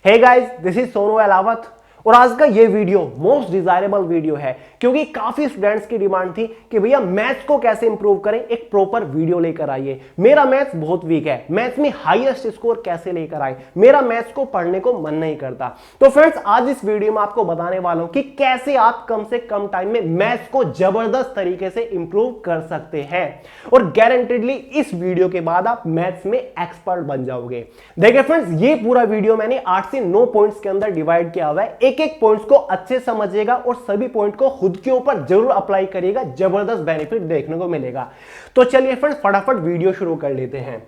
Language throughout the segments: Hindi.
Hey guys, this is Sonu Alawat और आज का ये वीडियो मोस्ट डिजायरेबल वीडियो है क्योंकि काफी स्टूडेंट्स की डिमांड थी कि भैया मैथ्स को कैसे इंप्रूव करें, एक प्रॉपर वीडियो लेकर आइए। मेरा मैथ्स बहुत वीक है, मैथ्स में हाईएस्ट स्कोर कैसे लेकर आए, मेरा मैथ्स को पढ़ने को मन नहीं करता। तो फ्रेंड्स, आज इस वीडियो में आपको बताने वाला हूं कि कैसे आप कम से कम टाइम में मैथ्स को जबरदस्त तरीके से इंप्रूव कर सकते हैं और गारंटेडली इस वीडियो के बाद आप मैथ्स में एक्सपर्ट बन जाओगे। देखिए फ्रेंड्स, ये पूरा वीडियो मैंने 8 से 9 पॉइंट्स के अंदर डिवाइड किया हुआ है। एक एक पॉइंट्स को अच्छे समझिएगा और सभी पॉइंट को खुद के ऊपर जरूर अप्लाई करिएगा, जबरदस्त बेनिफिट देखने को मिलेगा। तो चलिए फ्रेंड्स, फटाफट वीडियो शुरू कर लेते हैं।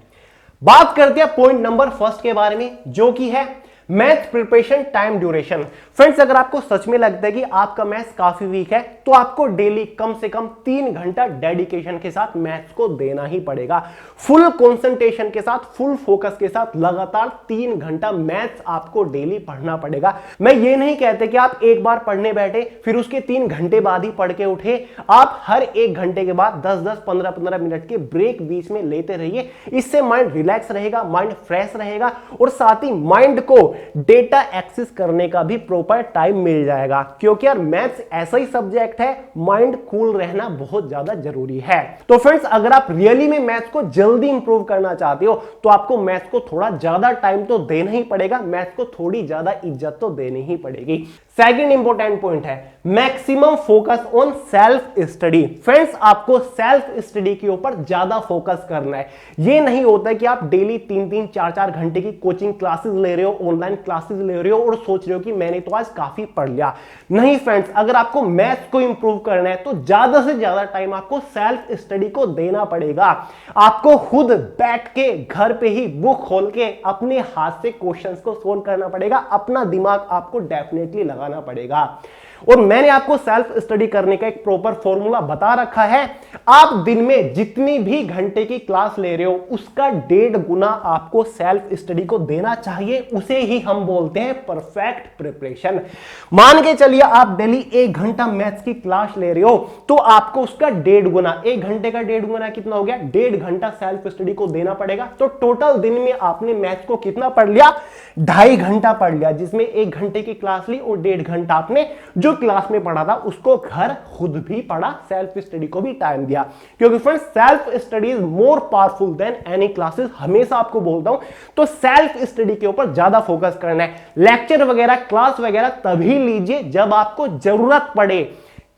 बात करते हैं पॉइंट नंबर फर्स्ट के बारे में, जो कि है math preparation time duration. Friends, अगर आपको सच में लगता है कि आपका मैथ्स काफी वीक है तो आपको डेली कम से कम 3 घंटा डेडिकेशन के साथ मैथ्स को देना ही पड़ेगा। फुल कंसंट्रेशन के साथ, फुल फोकस के साथ लगातार 3 घंटा मैथ्स आपको डेली पढ़ना पड़ेगा। मैं ये नहीं कहते कि आप एक बार पढ़ने बैठे फिर उसके 3 घंटे बाद ही पढ़ के उठे। आप हर 1 घंटे के बाद 10-10, 15-15 मिनट के ब्रेक बीच में लेते रहिए। इससे माइंड रिलैक्स रहेगा, माइंड फ्रेश रहेगा और साथ ही माइंड को डेटा एक्सेस करने का भी प्रॉपर टाइम मिल जाएगा। क्योंकि यार मैथ्स ऐसा ही सब्जेक्ट है, माइंड कूल रहना बहुत ज्यादा जरूरी है। तो फ्रेंड्स, अगर आप रियली में मैथ्स को जल्दी इंप्रूव करना चाहते हो तो आपको मैथ्स को थोड़ा ज्यादा टाइम तो देना ही पड़ेगा, मैथ्स को थोड़ी ज्यादा इज्जत तो देनी ही पड़ेगी। सेकंड इंपॉर्टेंट पॉइंट है maximum focus on self study. Friends, आपको सेल्फ स्टडी के ऊपर ज्यादा फोकस करना है। ये नहीं होता है कि आप डेली 3-3, 4-4 घंटे की कोचिंग क्लासेस ले रहे हो, ऑनलाइन क्लासेस ले रहे हो और सोच रहे हो कि मैंने तो आज काफी पढ़ लिया। नहीं फ्रेंड्स, अगर आपको मैथ्स को इंप्रूव करना है तो ज्यादा से ज्यादा टाइम आपको सेल्फ स्टडी को देना पड़ेगा। आपको खुद बैठ के घर पे ही बुक खोल के अपने हाथ से क्वेश्चंस को सोल्व करना पड़ेगा। अपना दिमाग आपको डेफिनेटली लगाना पड़ेगा और मैंने आपको सेल्फ स्टडी करने का एक प्रॉपर फॉर्मूला बता रखा है। आप दिन में जितनी भी घंटे की क्लास ले रहे हो उसका 1.5 गुना आपको सेल्फ स्टडी को देना चाहिए। उसे ही हम बोलते हैं परफेक्ट प्रिपरेशन। मान के चलिए आप डेली 1 घंटा मैथ्स की क्लास ले रहे हो तो आपको उसका 1.5 गुना, 1 घंटे का 1.5 गुना कितना हो गया, 1.5 घंटा सेल्फ स्टडी को देना पड़ेगा। तो टोटल दिन में आपने मैथ्स को कितना पढ़ लिया, 2.5 घंटा पढ़ लिया, जिसमें 1 घंटे की क्लास ली और 1.5 घंटा आपने जो क्लास में पढ़ा था उसको घर खुद भी पढ़ा, सेल्फ स्टडी को भी टाइम दिया। क्योंकि friends, self study is more powerful than any classes. हमेशा आपको बोलता हूं तो सेल्फ स्टडी के ऊपर ज्यादा फोकस करना है। लेक्चर वगैरह, क्लास वगैरह तभी लीजिए जब आपको जरूरत पड़े।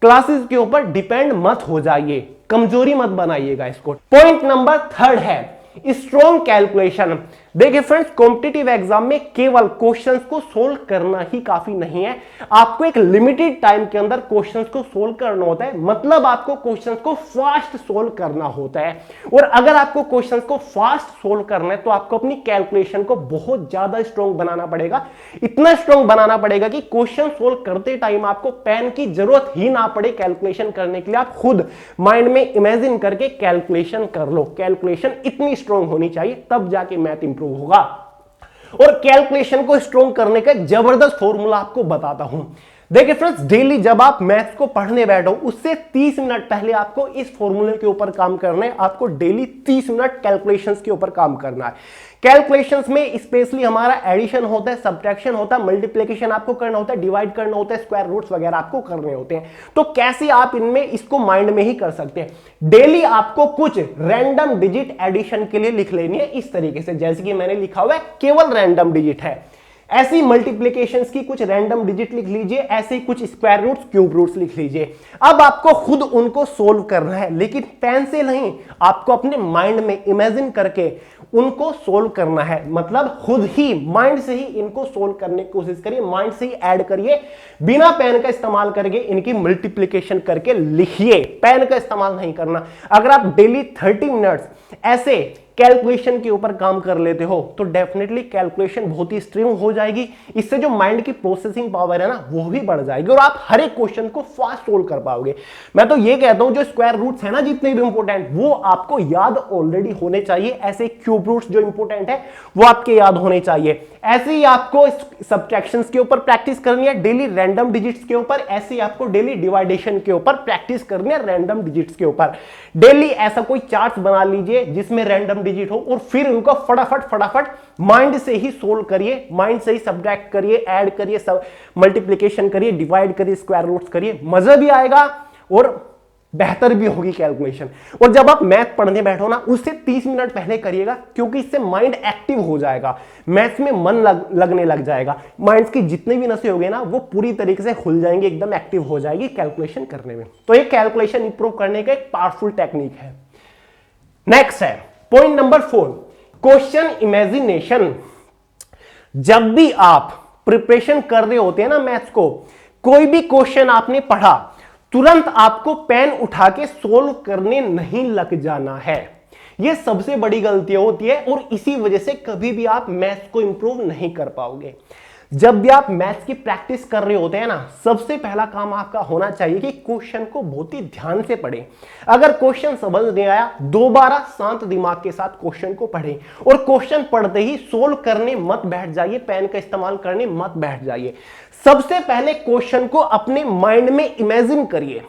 क्लासेस के ऊपर डिपेंड मत हो जाइए, कमजोरी मत बनाइएगा इसको। पॉइंट नंबर 3 है स्ट्रॉन्ग कैलकुलेशन। देखिए फ्रेंड्स, कॉम्पिटिटिव एग्जाम में केवल क्वेश्चंस को सोल्व करना ही काफी नहीं है। आपको एक लिमिटेड टाइम के अंदर क्वेश्चंस को सोल्व करना होता है। मतलब आपको क्वेश्चंस को फास्ट सोल्व करना होता है। और अगर आपको क्वेश्चंस को फास्ट सोल्व करना है तो आपको अपनी कैलकुलेशन को बहुत ज्यादा स्ट्रॉन्ग बनाना पड़ेगा। इतना स्ट्रॉन्ग बनाना पड़ेगा कि क्वेश्चन सोल्व करते टाइम आपको पेन की जरूरत ही ना पड़े कैलकुलेशन करने के लिए। आप खुद माइंड में इमेजिन करके कैलकुलेशन कर लो। कैलकुलेशन इतनी स्ट्रॉन्ग होनी चाहिए, तब जाके मैथ इंप्रूव होगा। और कैलकुलेशन को स्ट्रॉन्ग करने का जबरदस्त फॉर्मूला आपको बताता हूं। देखिए फ्रेंड्स, डेली जब आप मैथ्स को पढ़ने बैठो उससे 30 मिनट पहले आपको इस फॉर्मूले के ऊपर काम करना है। आपको डेली 30 मिनट कैलकुलेशंस के ऊपर काम करना है। कैलकुलेशंस में स्पेशली हमारा एडिशन होता है, सब्ट्रैक्शन होता है, मल्टीप्लिकेशन आपको करना होता है, डिवाइड करना होता है, स्क्वायर रूट्स वगैरह आपको करने होते हैं। तो कैसे आप इनमें इसको माइंड में ही कर सकते हैं। डेली आपको कुछ रैंडम डिजिट एडिशन के लिए लिख लेनी है इस तरीके से, जैसे कि मैंने लिखा हुआ है केवल रैंडम डिजिट है। ऐसी मल्टीप्लिकेशंस की कुछ रैंडम डिजिट लिख लीजिए, ऐसे ही कुछ स्क्वायर रूट्स, क्यूब रूट्स लिख लीजिए। अब आपको खुद उनको सोल्व करना है, लेकिन पेन से नहीं, आपको अपने माइंड में इमेजिन करके उनको सोल्व करना है। मतलब खुद ही माइंड से ही इनको सोल्व करने की कोशिश करिए, माइंड से ही ऐड करिए। बिना पेन का इस्तेमाल करके इनकी मल्टीप्लिकेशन करके लिखिए, पेन का इस्तेमाल नहीं करना। अगर आप डेली 30 मिनट्स ऐसे कैलकुलेशन के ऊपर काम कर लेते हो तो डेफिनेटली कैलकुलेशन बहुत ही स्ट्रीम हो जाएगी। इससे जो माइंड की प्रोसेसिंग पावर है ना वो भी बढ़ जाएगी और आप हर एक क्वेश्चन को फास्ट सोल्व कर पाओगे। मैं तो ये कहता हूं जो स्क्वायर रूट्स है ना जितने भी इंपॉर्टेंट, वो आपको याद ऑलरेडी होने चाहिए। ऐसे क्यूब रूट्स जो इंपॉर्टेंट है वो आपके याद होने चाहिए। ऐसे ही आपको सब्ट्रैक्शंस के ऊपर प्रैक्टिस करनी है डेली रैंडम डिजिट्स के ऊपर, ऐसे ही आपको डेली डिवाइडेशन के ऊपर प्रैक्टिस करनी है रैंडम डिजिट्स के ऊपर। डेली ऐसा कोई चार्ट बना लीजिए जिसमें रैंडम डिजिट हो और फिर उनको फटाफट माइंड से ही सोल्व करिए, माइंड से ही सब्ट्रैक्ट करिए, ऐड करिए, मल्टीप्लिकेशन करिए, डिवाइड करिए, स्क्वायर रूट्स करिए, मजा भी आएगा और बेहतर भी होगी कैलकुलेशन। और जब आप मैथ पढ़ने बैठो ना, उससे 30 मिनट पहले करिएगा, क्योंकि इससे माइंड एक्टिव हो जाएगा, मैथ्स में मन लगने लग जाएगा, माइंड की जितनी भी नसें होंगे ना वो पूरी तरीके से खुल जाएंगे, एकदम एक्टिव हो जाएगी कैलकुलेशन करने में। तो ये कैलकुलेशन इंप्रूव करने का एक पावरफुल टेक्निक है। नेक्स्ट है पॉइंट नंबर 4, क्वेश्चन इमेजिनेशन। जब भी आप प्रिपरेशन कर रहे होते हैं ना मैथ्स को, कोई भी क्वेश्चन आपने पढ़ा, तुरंत आपको पेन उठा के सोल्व करने नहीं लग जाना है। यह सबसे बड़ी गलती होती है और इसी वजह से कभी भी आप मैथ्स को इंप्रूव नहीं कर पाओगे। जब भी आप मैथ्स की प्रैक्टिस कर रहे होते हैं ना, सबसे पहला काम आपका होना चाहिए कि क्वेश्चन को बहुत ही ध्यान से पढ़ें। अगर क्वेश्चन समझ नहीं आया, दोबारा शांत दिमाग के साथ क्वेश्चन को पढ़ें और क्वेश्चन पढ़ते ही सोल्व करने मत बैठ जाइए, पेन का इस्तेमाल करने मत बैठ जाइए। सबसे पहले क्वेश्चन को अपने माइंड में इमेजिन करिए,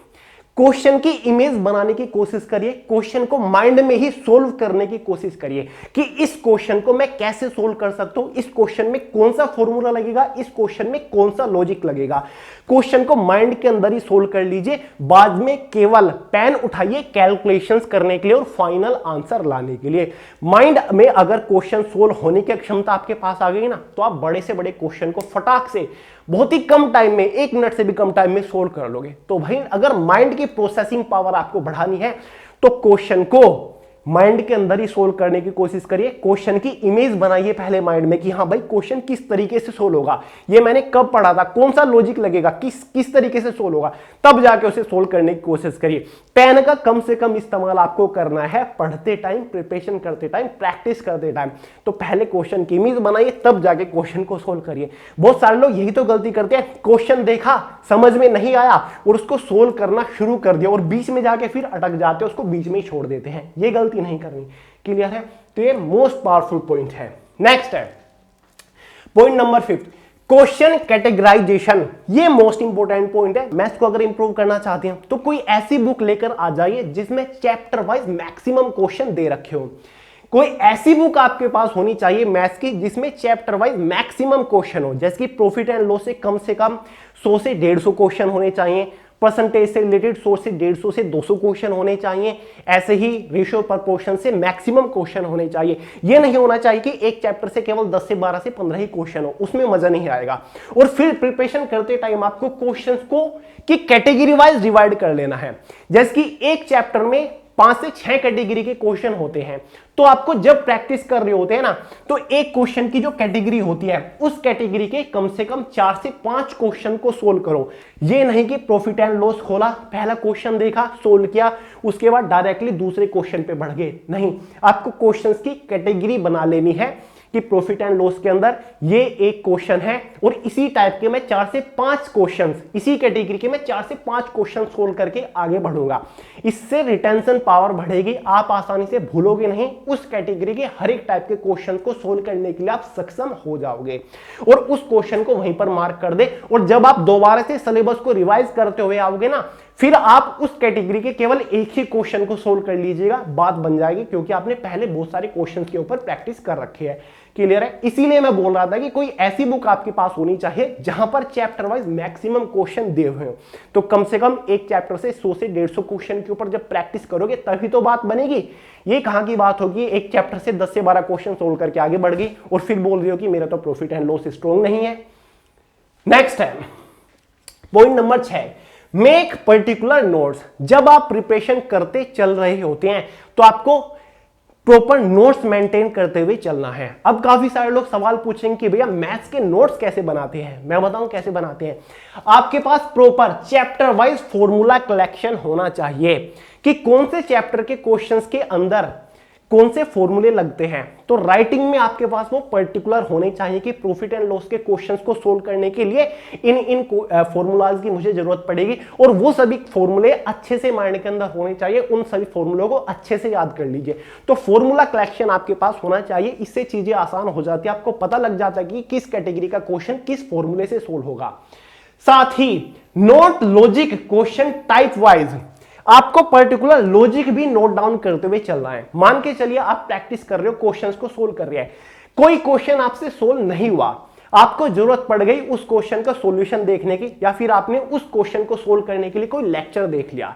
क्वेश्चन की इमेज बनाने की कोशिश करिए, क्वेश्चन को माइंड में ही सोल्व करने की कोशिश करिए कि इस क्वेश्चन को मैं कैसे सोल्व कर सकता हूं, इस क्वेश्चन में कौन सा फॉर्मूला लगेगा, इस क्वेश्चन में कौन सा लॉजिक लगेगा। क्वेश्चन को माइंड के अंदर ही सोल्व कर लीजिए, बाद में केवल पेन उठाइए कैलकुलेशंस करने के लिए और फाइनल आंसर लाने के लिए। माइंड में अगर क्वेश्चन सोल्व होने की क्षमता आपके पास आ गई ना, तो आप बड़े से बड़े क्वेश्चन को फटाक से बहुत ही कम टाइम में, 1 मिनट से भी कम टाइम में सोल्व कर लोगे। तो भाई अगर माइंड की प्रोसेसिंग पावर आपको बढ़ानी है तो क्वेश्चन को माइंड के अंदर ही सोल्व करने की कोशिश करिए। क्वेश्चन की इमेज बनाइए पहले माइंड में कि हाँ भाई क्वेश्चन किस तरीके से सोल्व होगा, ये मैंने कब पढ़ा था, कौन सा लॉजिक लगेगा, किस तरीके से सोल्व होगा, तब जाके उसे सोल्व करने की कोशिश करिए। पेन का कम से कम इस्तेमाल आपको करना है पढ़ते टाइम, प्रिपरेशन करते टाइम, प्रैक्टिस करते टाइम। तो पहले क्वेश्चन की इमेज बनाइए, तब जाके क्वेश्चन को सोल्व करिए। बहुत सारे लोग यही तो गलती करते हैं, क्वेश्चन देखा, समझ में नहीं आया और उसको सोल्व करना शुरू कर दिया और बीच में जाके फिर अटक जाते हैं, उसको बीच में ही छोड़ देते हैं। ये गलती नहीं करनी। क्लियर है? तो ये मोस्ट पावरफुल पॉइंट है। नेक्स्ट है पॉइंट नंबर 5, क्वेश्चन कैटेगराइजेशन। ये मोस्ट इंपोर्टेंट पॉइंट है। मैथ्स को अगर इंप्रूव करना चाहते हैं तो कोई ऐसी बुक लेकर आ जाइए जिसमें चैप्टर वाइज मैक्सिमम क्वेश्चन दे रखे हो। कोई ऐसी बुक आपके पास होनी चाहिए मैथ्स की जिसमें चैप्टर वाइज मैक्सिमम क्वेश्चन हो, जैसे कि प्रॉफिट एंड लॉस से कम 100 से 150 क्वेश्चन होने चाहिए, परसेंटेज से रिलेटेड 100 से 150 से 200 क्वेश्चन होने चाहिए, ऐसे ही रेशियो प्रपोर्शन से मैक्सिमम क्वेश्चन होने चाहिए। ये नहीं होना चाहिए कि एक चैप्टर से केवल 10 से 12 से 15 ही क्वेश्चन हो, उसमें मजा नहीं आएगा। और फिर प्रिपरेशन करते टाइम आपको क्वेश्चंस को की कैटेगरी वाइज डिवाइड कर लेना है। जैसे कि एक चैप्टर में 5 से 6 कैटेगरी के क्वेश्चन होते हैं, तो आपको जब प्रैक्टिस कर रहे होते हैं ना, तो एक क्वेश्चन की जो कैटेगरी होती है उस कैटेगरी के कम से कम 4 से 5 क्वेश्चन को सोल्व करो। ये नहीं कि प्रॉफिट एंड लॉस खोला, पहला क्वेश्चन देखा, सोल्व किया, उसके बाद डायरेक्टली दूसरे क्वेश्चन पे बढ़ गए। नहीं, आपको क्वेश्चंस की कैटेगरी बना लेनी है कि प्रॉफिट एंड लॉस के अंदर ये एक क्वेश्चन है और इसी टाइप के मैं 4 से 5 क्वेश्चंस, इसी कैटेगरी के मैं 4 से 5 क्वेश्चन सोल्व करके आगे बढ़ूंगा। इससे रिटेंशन पावर बढ़ेगी, आप आसानी से भूलोगे नहीं, उस कैटेगरी के हर एक टाइप के क्वेश्चन को सोल्व करने के लिए आप सक्षम हो जाओगे और उस क्वेश्चन को वहीं पर मार्क कर दे। और जब आप दोबारा से सिलेबस को रिवाइज करते हुए आओगे ना, फिर आप उस कैटेगरी के केवल एक ही क्वेश्चन को सोल्व कर लीजिएगा, बात बन जाएगी, क्योंकि आपने पहले बहुत सारे क्वेश्चन के ऊपर प्रैक्टिस कर रखी है। क्लियर है? इसीलिए मैं बोल रहा था कि कोई ऐसी बुक आपके पास होनी चाहिए जहां पर चैप्टर वाइज मैक्सिमम क्वेश्चन दिए हुए हो। तो कम से कम एक चैप्टर से 100 से 150 क्वेश्चन के ऊपर जब प्रैक्टिस करोगे तभी तो बात बनेगी। ये कहां की बात होगी, एक चैप्टर से 10 से 12 क्वेश्चन सोल्व करके आगे बढ़ गई और फिर बोल रही हो कि मेरा तो प्रॉफिट एंड लॉस स्ट्रॉन्ग नहीं है। नेक्स्ट है point number 6, make particular notes. जब आप प्रिपरेशन करते चल रहे होते हैं तो आपको प्रॉपर नोट्स मेंटेन करते हुए चलना है। अब काफी सारे लोग सवाल पूछेंगे कि भैया मैथ्स के नोट्स कैसे बनाते हैं। मैं बताऊं कैसे बनाते हैं। आपके पास proper chapter wise formula collection होना चाहिए कि कौन से चैप्टर के क्वेश्चंस के अंदर कौन से फॉर्मूले लगते हैं। तो राइटिंग में आपके पास वो पर्टिकुलर होने चाहिए कि प्रॉफिट एंड लॉस के क्वेश्चंस को सोल्व करने के लिए इन फॉर्मूलाज की मुझे जरूरत पड़ेगी, और वो सभी फॉर्मूले अच्छे से माइंड के अंदर होने चाहिए। उन सभी फॉर्मूलों को अच्छे से याद कर लीजिए। तो फॉर्मूला कलेक्शन आपके पास होना चाहिए, इससे चीजें आसान हो जाती है, आपको पता लग जाता है कि किस कैटेगरी का क्वेश्चन किस फॉर्मूले से सोल्व होगा। साथ ही note logic question type wise, आपको पर्टिकुलर लॉजिक भी नोट डाउन करते हुए चलना है। मान के चलिए आप प्रैक्टिस कर रहे हो, क्वेश्चंस को सोल्व कर रहे हैं, कोई क्वेश्चन आपसे सोल्व नहीं हुआ, आपको जरूरत पड़ गई उस क्वेश्चन का सॉल्यूशन देखने की, या फिर आपने उस क्वेश्चन को सोल्व करने के लिए कोई लेक्चर देख लिया,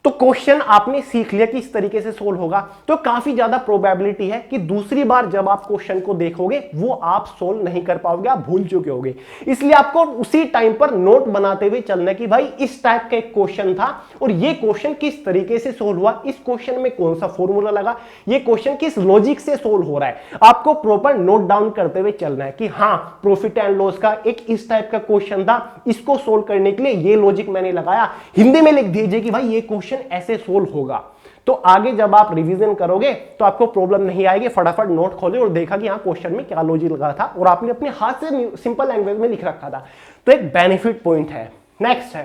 तो क्वेश्चन आपने सीख लिया कि इस तरीके से सोल्व होगा, तो काफी ज्यादा प्रोबेबिलिटी है कि दूसरी बार जब आप क्वेश्चन को देखोगे वो आप सोल्व नहीं कर पाओगे, आप भूल चुके होगे। इसलिए आपको उसी टाइम पर नोट बनाते हुए चलना कि भाई इस टाइप का एक क्वेश्चन था और ये क्वेश्चन किस तरीके से सोल्व हुआ, इस क्वेश्चन में कौन सा फॉर्मूला लगा, ये क्वेश्चन किस लॉजिक से सोल्व हो रहा है। आपको प्रॉपर नोट डाउन करते हुए चलना है कि हाँ, प्रॉफिट एंड लॉस का एक इस टाइप का क्वेश्चन था, इसको सोल्व करने के लिए ये लॉजिक मैंने लगाया। हिंदी में लिख दीजिए कि भाई ये क्वेश्चन ऐसे सोल्व होगा, तो आगे जब आप रिवीजन करोगे तो आपको प्रॉब्लम नहीं आएगी। फटाफट नोट खोले और देखा कि हाँ क्वेश्चन में क्या लॉजिक लगा था और आपने अपने हाथ से सिंपल लैंग्वेज में लिख रखा था, तो एक बेनिफिट पॉइंट है। नेक्स्ट है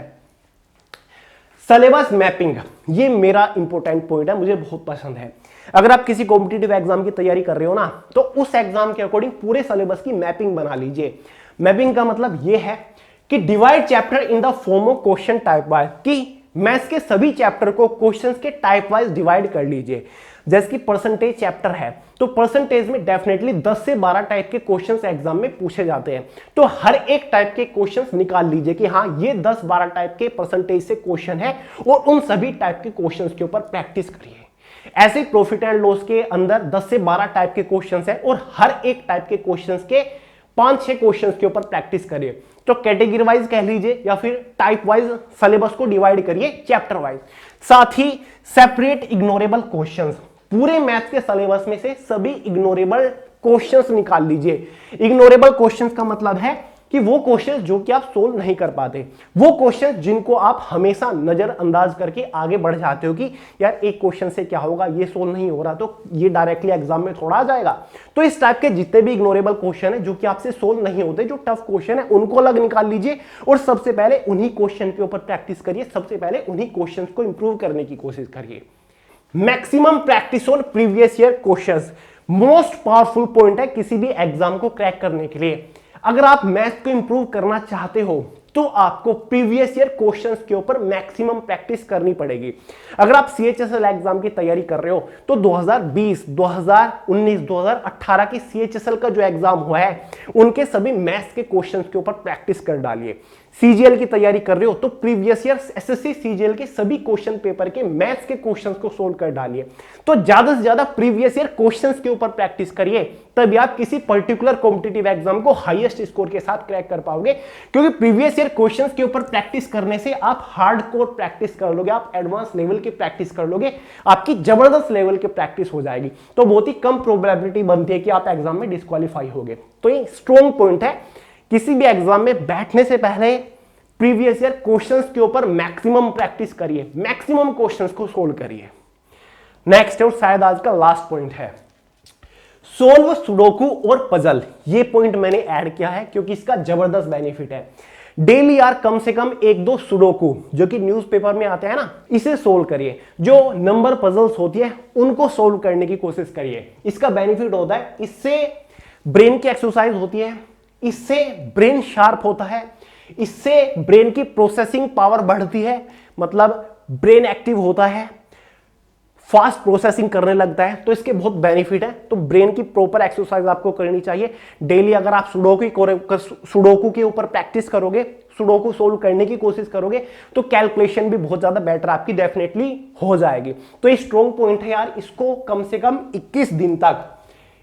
सिलेबस मैपिंग, ये मेरा इंपॉर्टेंट पॉइंट है, मुझे बहुत पसंद है। अगर आप किसी कॉम्पिटिटिव एग्जाम की तैयारी कर रहे हो ना, तो उस एग्जाम के अकॉर्डिंग पूरे सिलेबस की मैपिंग बना लीजिए। मैपिंग का मतलब यह है कि divide chapter in the form of question type wise, कि मैथ्स के सभी चैप्टर को क्वेश्चंस के टाइप वाइज डिवाइड कर लीजिए। जैसे कि परसेंटेज चैप्टर है, तो परसेंटेज में डेफिनेटली 10 से 12 टाइप के क्वेश्चंस एग्जाम में पूछे जाते हैं, तो हर एक टाइप के क्वेश्चंस निकाल लीजिए कि हाँ ये 10-12 टाइप के परसेंटेज से क्वेश्चन है, और उन सभी टाइप के क्वेश्चंस के ऊपर प्रैक्टिस करिए। ऐसे प्रॉफिट एंड लॉस के अंदर 10 से 12 टाइप के क्वेश्चंस है, और हर एक टाइप के क्वेश्चंस के 5-6 क्वेश्चंस के ऊपर प्रैक्टिस करिए। तो कैटेगरी वाइज कह लीजिए या फिर टाइप वाइज सिलेबस को डिवाइड करिए चैप्टर वाइज। साथ ही सेपरेट इग्नोरेबल क्वेश्चंस, पूरे मैथ्स के सिलेबस में से सभी इग्नोरेबल क्वेश्चंस निकाल लीजिए। इग्नोरेबल क्वेश्चंस का मतलब है कि वो क्वेश्चंस जो कि आप सोल्व नहीं कर पाते, वो क्वेश्चंस जिनको आप हमेशा नजरअंदाज करके आगे बढ़ जाते हो कि यार एक क्वेश्चन से क्या होगा, ये सोल्व नहीं हो रहा तो ये डायरेक्टली एग्जाम में थोड़ा आ जाएगा। तो इस टाइप के जितने भी इग्नोरेबल क्वेश्चन है जो कि आपसे सोल्व नहीं होते, जो टफ क्वेश्चन है, उनको अलग निकाल लीजिए और सबसे पहले उन्हीं क्वेश्चन के ऊपर प्रैक्टिस करिए। सबसे पहले उन्हीं क्वेश्चन को इंप्रूव करने की कोशिश करिए। Maximum practice on previous year questions most powerful point है किसी भी एग्जाम को क्रैक करने के लिए। अगर आप मैथ्स को इंप्रूव करना चाहते हो तो आपको प्रीवियस ईयर क्वेश्चंस के ऊपर मैक्सिमम प्रैक्टिस करनी पड़ेगी। अगर आप सीएचएसएल एग्जाम की तैयारी कर रहे हो तो 2020, 2019, 2018 की सीएचएसएल का जो एग्जाम हुआ है उनके सभी मैथ्स के क्वेश्चंस के ऊपर प्रैक्टिस कर डालिए। सीजीएल की तैयारी कर रहे हो तो प्रीवियस ईयर एसएससी सीजीएल के सभी क्वेश्चन पेपर के मैथ्स के क्वेश्चंस को सोल्व कर डालिए। तो ज्यादा से ज्यादा प्रीवियस ईयर क्वेश्चंस के ऊपर प्रैक्टिस करिए, तभी आप किसी पर्टिकुलर कॉम्पिटिटिव एग्जाम को हाईएस्ट स्कोर के साथ क्रैक कर पाओगे। क्योंकि प्रीवियस ईयर क्वेश्चंस के ऊपर प्रैक्टिस करने से आप हार्डकोर प्रैक्टिस कर लोगे, आप एडवांस लेवल की प्रैक्टिस कर लोगे, आपकी जबरदस्त लेवल की प्रैक्टिस हो जाएगी। तो बहुत ही कम प्रोबेबिलिटी बनती है कि आप एग्जाम में डिस्क्वालीफाई होगे। तो ये स्ट्रॉन्ग पॉइंट है, किसी भी एग्जाम में बैठने से पहले प्रीवियस ईयर क्वेश्चंस के ऊपर मैक्सिमम प्रैक्टिस करिए, मैक्सिमम क्वेश्चंस को सोल्व करिए। नेक्स्ट है और शायद आज का लास्ट पॉइंट है सोल्व सुडोकू और पजल। ये पॉइंट मैंने ऐड किया है क्योंकि इसका जबरदस्त बेनिफिट है। डेली यार कम से कम 1-2 सुडोकू जो कि न्यूज़पेपर में आते हैं ना, इसे सोल्व करिए। जो नंबर पजल्स होती है उनको सोल्व करने की कोशिश करिए। इसका बेनिफिट होता है, इससे ब्रेन की एक्सरसाइज होती है, इससे ब्रेन शार्प होता है, इससे ब्रेन की प्रोसेसिंग पावर बढ़ती है, मतलब ब्रेन एक्टिव होता है, फास्ट प्रोसेसिंग करने लगता है। तो इसके बहुत बेनिफिट है। तो ब्रेन की प्रॉपर एक्सरसाइज आपको करनी चाहिए डेली। अगर आप सुडोकू के ऊपर प्रैक्टिस करोगे, सुडोकू सोल्व करने की कोशिश करोगे, तो कैलकुलेशन भी बहुत ज्यादा बेटर आपकी डेफिनेटली हो जाएगी। तो ये स्ट्रॉन्ग पॉइंट है यार, इसको कम से कम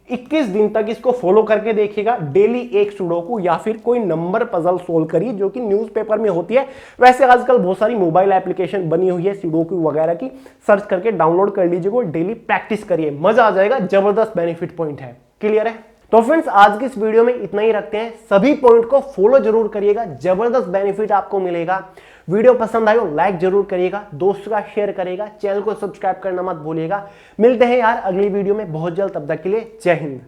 21 दिन तक इसको फॉलो करके देखिएगा। डेली एक सुडोकू या फिर कोई नंबर पजल सोल्व करिए जो कि न्यूज़पेपर में होती है। वैसे आजकल बहुत सारी मोबाइल एप्लीकेशन बनी हुई है सुडोकू वगैरह की, सर्च करके डाउनलोड कर लीजिएगा और डेली प्रैक्टिस करिए, मजा आ जाएगा। जबरदस्त बेनिफिट पॉइंट है। क्लियर है? तो फ्रेंड्स आज की इस वीडियो में इतना ही रखते हैं। सभी पॉइंट को फॉलो जरूर करिएगा, जबरदस्त बेनिफिट आपको मिलेगा। वीडियो पसंद आए लाइक जरूर करिएगा, दोस्तों का शेयर करिएगा, चैनल को सब्सक्राइब करना मत भूलिएगा। मिलते हैं यार अगली वीडियो में बहुत जल्द, तब तक के लिए जय हिंद।